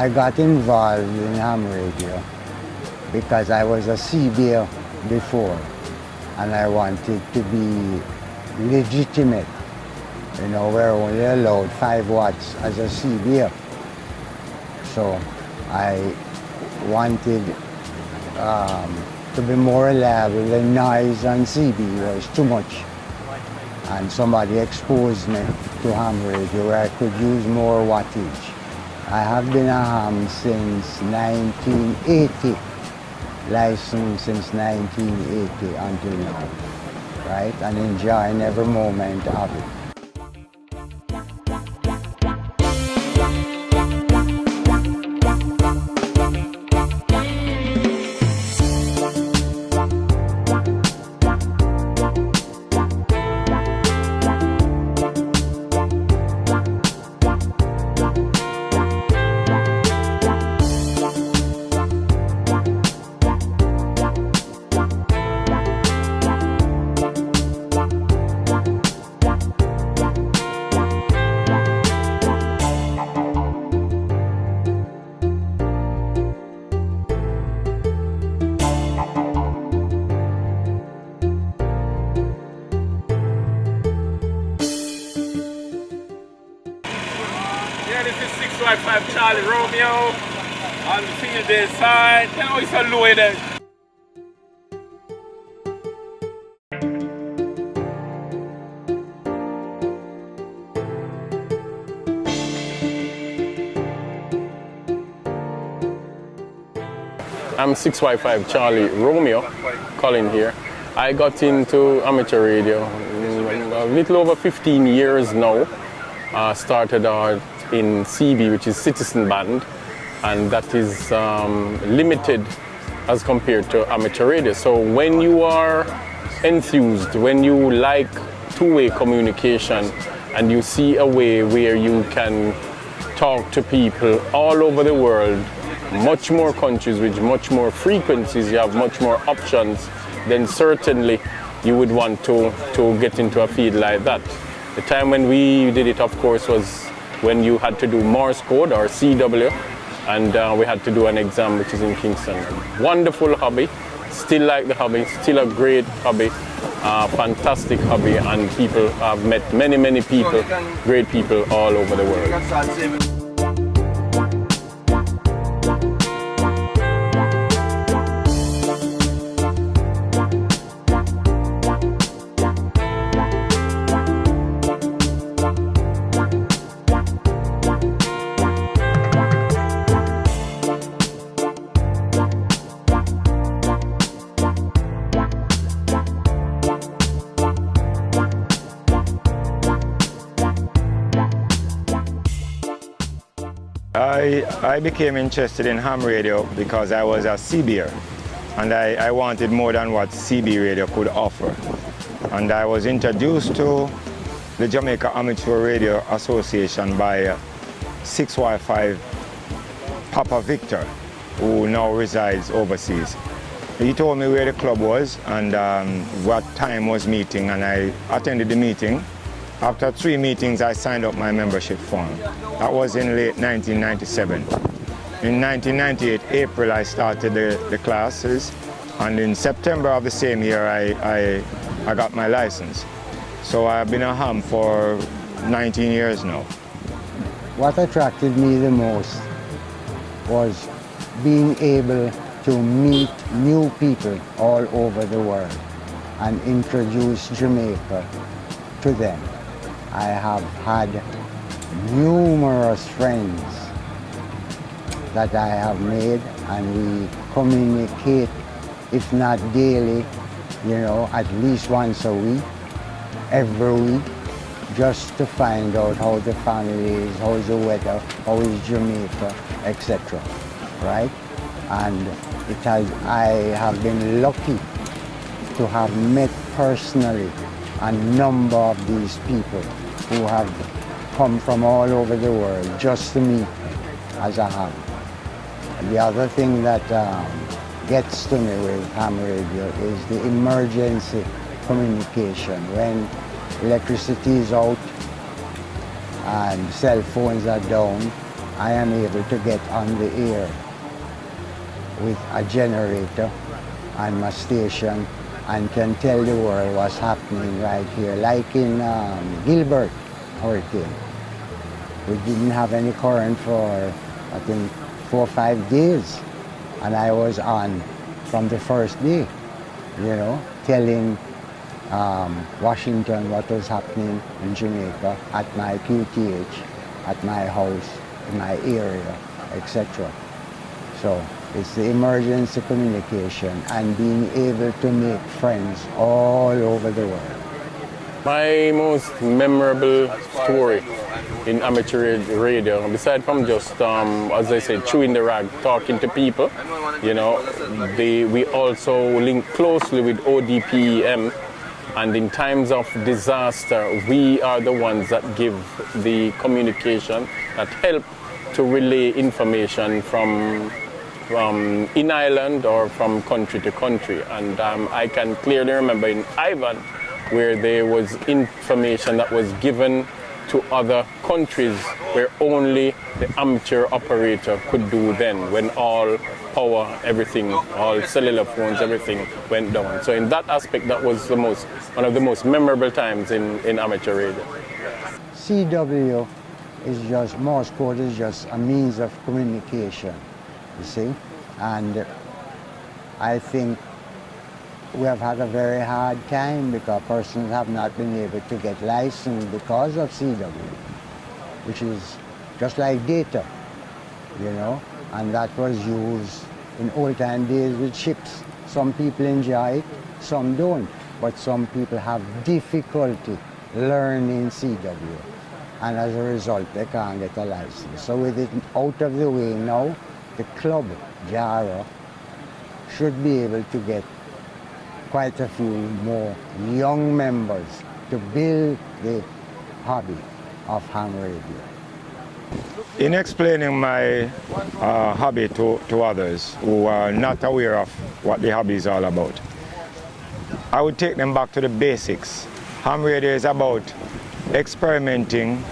I got involved in ham radio because I was a CBA before and I wanted to be legitimate. You know, we're only allowed 5 watts as a CBA. So I wanted to be more reliable. The noise on CB was too much. And somebody exposed me to ham radio where I could use more wattage. I have been a ham since 1980, licensed since 1980 until now, right? And enjoying every moment of it. Yeah, this is 655 Charlie Romeo on the field day side. You know, it's a low there. I'm 655 Charlie Romeo, Colin here. I got into amateur radio a little over 15 years now. Started out in CB, which is Citizen Band, and that is limited as compared to amateur radio. So when you are enthused, when you like two-way communication and you see a way where you can talk to people all over the world, much more countries with much more frequencies, you have much more options, then certainly you would want to get into a field like that. The time when we did it, of course, was when you had to do Morse code or CW, and we had to do an exam, which is in Kingston. Wonderful hobby, still like the hobby, still a great hobby, fantastic hobby, and people have met many people, great people all over the world. I became interested in ham radio because I was a CBer, and I wanted more than what CB radio could offer. And I was introduced to the Jamaica Amateur Radio Association by 6Y5 Papa Victor, who now resides overseas. He told me where the club was and what time was meeting, and I attended the meeting. After 3 meetings, I signed up my membership form. That was in late 1997. In 1998, April, I started the classes, and in September of the same year, I got my license. So I've been a ham for 19 years now. What attracted me the most was being able to meet new people all over the world and introduce Jamaica to them. I have had numerous friends that I have made, and we communicate, if not daily, you know, at least once a week, every week, just to find out how the family is, how's the weather, how is Jamaica, etc. Right? And I have been lucky to have met personally a number of these people who have come from all over the world just to meet me as a ham. The other thing that gets to me with ham radio is the emergency communication. When electricity is out and cell phones are down I am able to get on the air with a generator and my station and can tell the world what's happening right here. Like in Gilbert hurricane. We didn't have any current for, I think, 4 or 5 days. And I was on from the first day, you know, telling Washington what was happening in Jamaica at my QTH, at my house, in my area, etc. So it's the emergency communication and being able to make friends all over the world. My most memorable story in amateur radio, aside from just, as I said, chewing the rag, talking to people, you know, we also link closely with ODPEM, and in times of disaster, we are the ones that give the communication, that help to relay information from in Ireland or from country to country. And I can clearly remember in Ivan, where there was information that was given to other countries where only the amateur operator could do then, when all power, everything, all cellular phones, everything went down. So in that aspect, that was one of the most memorable times in amateur radio. CW is just, Morse code is just a means of communication, you see? And I think we have had a very hard time because persons have not been able to get licensed because of CW, which is just like data, you know, and that was used in old time days with chips. Some people enjoy it, some don't, but some people have difficulty learning CW, and as a result they can't get a license. So with it out of the way now, the club, Jara, should be able to get quite a few more young members to build the hobby of ham radio. In explaining my hobby to others who are not aware of what the hobby is all about, I would take them back to the basics. Ham radio is about experimenting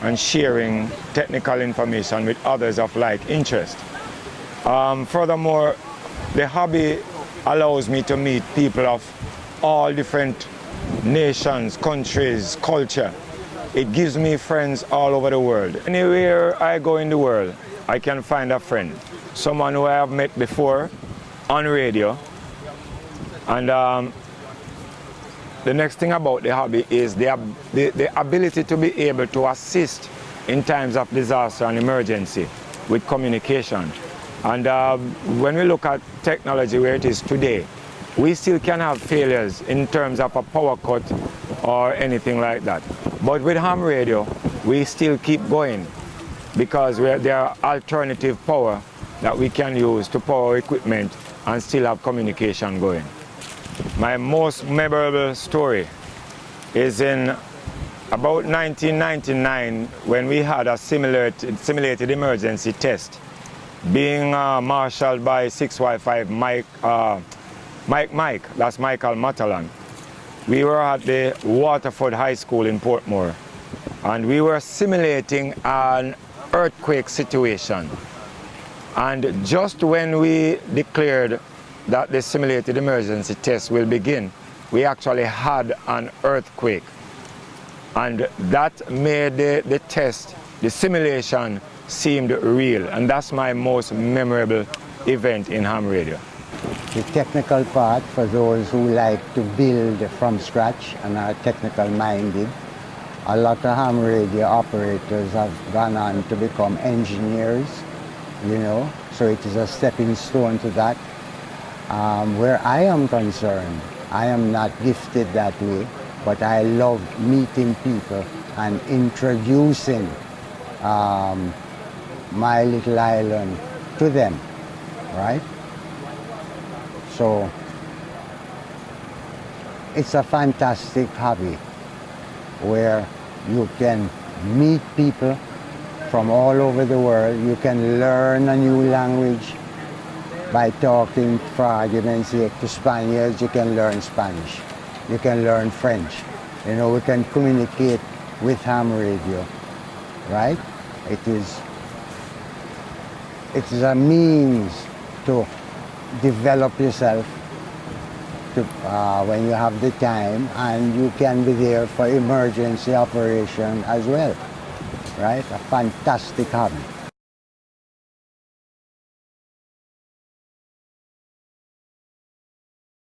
and sharing technical information with others of like interest. Furthermore, the hobby allows me to meet people of all different nations, countries, culture. It gives me friends all over the world. Anywhere I go in the world, I can find a friend, someone who I have met before on radio. And the next thing about the hobby is the ability to be able to assist in times of disaster and emergency with communication. And when we look at technology where it is today, we still can have failures in terms of a power cut or anything like that. But with ham radio, we still keep going because there are alternative power that we can use to power equipment and still have communication going. My most memorable story is in about 1999 when we had a simulated emergency test being marshaled by 6Y5 Mike, that's Michael Matalan. We were at the Waterford High School in Portmore, and we were simulating an earthquake situation. And just when we declared that the simulated emergency test will begin, we actually had an earthquake. And that made the test, the simulation, seemed real, and that's my most memorable event in ham radio. The technical part, for those who like to build from scratch and are technical minded, a lot of ham radio operators have gone on to become engineers, you know, so it is a stepping stone to that. Where I am concerned, I am not gifted that way, but I love meeting people and introducing my little island to them, right? So it's a fantastic hobby where you can meet people from all over the world. You can learn a new language by talking, for argument's sake, to Spaniards. You can learn Spanish. You can learn French. You know, we can communicate with ham radio, right? It is it's a means to develop yourself to, when you have the time, and you can be there for emergency operation as well, right? A fantastic hobby.